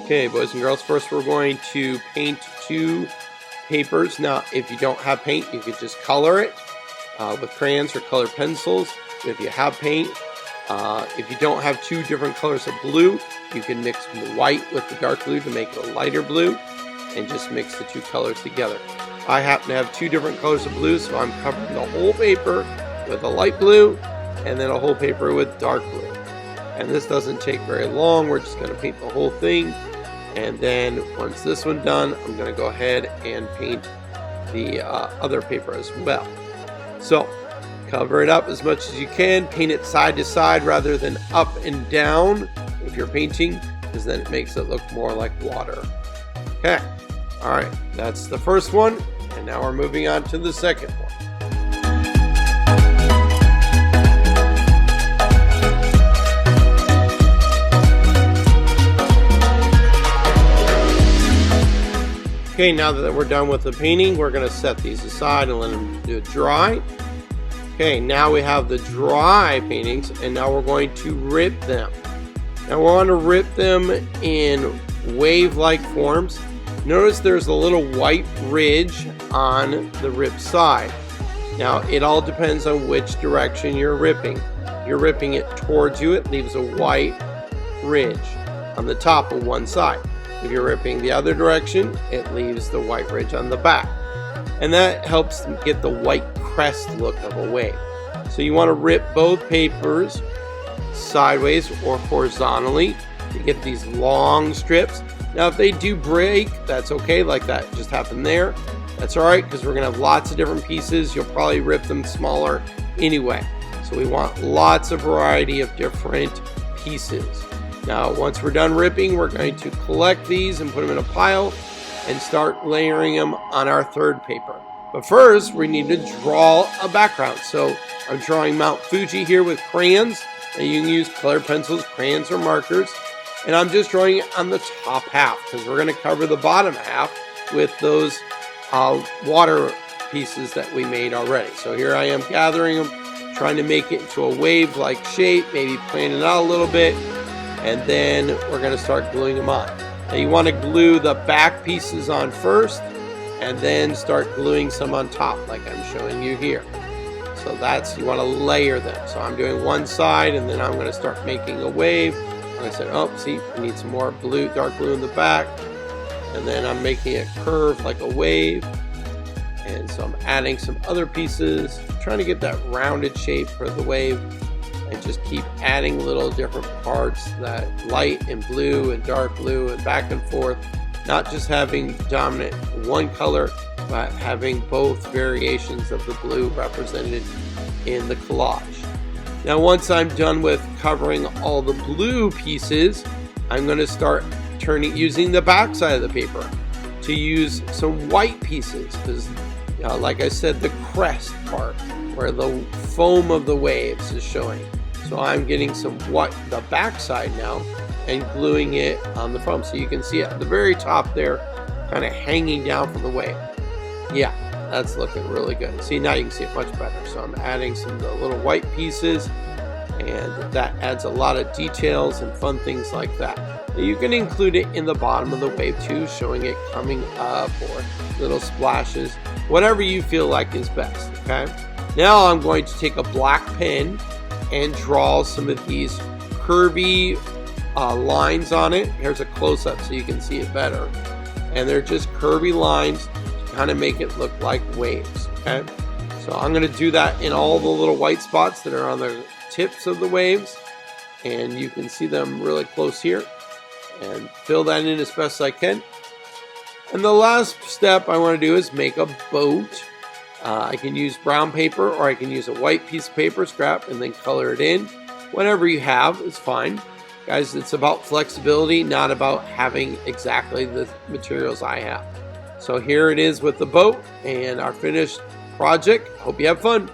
Okay, boys and girls, first we're going to paint two papers. Now, if you don't have paint, you could just color it with crayons or colored pencils. If you have paint, if you don't have two different colors of blue, you can mix white with the dark blue to make it a lighter blue and just mix the two colors together. I happen to have two different colors of blue, so I'm covering the whole paper with a light blue and then a whole paper with dark blue. And this doesn't take very long. We're just going to paint the whole thing. And then once this one's done, I'm going to go ahead and paint the other paper as well. So cover it up as much as you can. Paint it side to side rather than up and down if you're painting, because then it makes it look more like water. Okay, all right, that's the first one. And now we're moving on to the second one. Okay, now that we're done with the painting, we're going to set these aside and let them do dry. Okay, now we have the dry paintings, and now we're going to rip them. Now we want to rip them in wave-like forms. Notice there's a little white ridge on the rip side. Now, it all depends on which direction you're ripping. If you're ripping it towards you, it leaves a white ridge on the top of one side. If you're ripping the other direction, it leaves the white ridge on the back. And that helps get the white crest look of a wave. So you want to rip both papers sideways or horizontally to get these long strips. Now if they do break, that's okay, like that just happened there. That's alright, because we're going to have lots of different pieces. You'll probably rip them smaller anyway. So we want lots of variety of different pieces. Now, once we're done ripping, we're going to collect these and put them in a pile and start layering them on our third paper. But first, we need to draw a background. So I'm drawing Mount Fuji here with crayons. And you can use colored pencils, crayons, or markers. And I'm just drawing it on the top half because we're going to cover the bottom half with those water pieces that we made already. So here I am gathering them, trying to make it into a wave-like shape, maybe plan it out a little bit. And then we're going to start gluing them on. Now you want to glue the back pieces on first and then start gluing some on top like I'm showing you here. So that's, you want to layer them. So I'm doing one side and then I'm going to start making a wave. Like I said, oh, see, we need some more blue, dark blue in the back. And then I'm making it curve like a wave. And so I'm adding some other pieces, trying to get that rounded shape for the wave. And just keep adding little different parts, that light and blue and dark blue and back and forth. Not just having dominant one color, but having both variations of the blue represented in the collage. Now once I'm done with covering all the blue pieces, I'm going to start using the back side of the paper to use some white pieces. Because like I said, the crest part where the foam of the waves is showing. So I'm getting some white, the back side now, and gluing it on the foam. So you can see at the very top there, kind of hanging down from the wave. Yeah, that's looking really good. See, now you can see it much better. So I'm adding some of the little white pieces, and that adds a lot of details and fun things like that. Now you can include it in the bottom of the wave too, showing it coming up or little splashes, whatever you feel like is best, okay? Now I'm going to take a black pen and draw some of these curvy lines on it. Here's a close-up so you can see it better. And they're just curvy lines to kind of make it look like waves, okay? So I'm going to do that in all the little white spots that are on the tips of the waves. And you can see them really close here. And fill that in as best as I can. And the last step I want to do is make a boat. I can use brown paper or I can use a white piece of paper scrap and then color it in. Whatever you have is fine. Guys, it's about flexibility, not about having exactly the materials I have. So here it is with the boat and our finished project. Hope you have fun.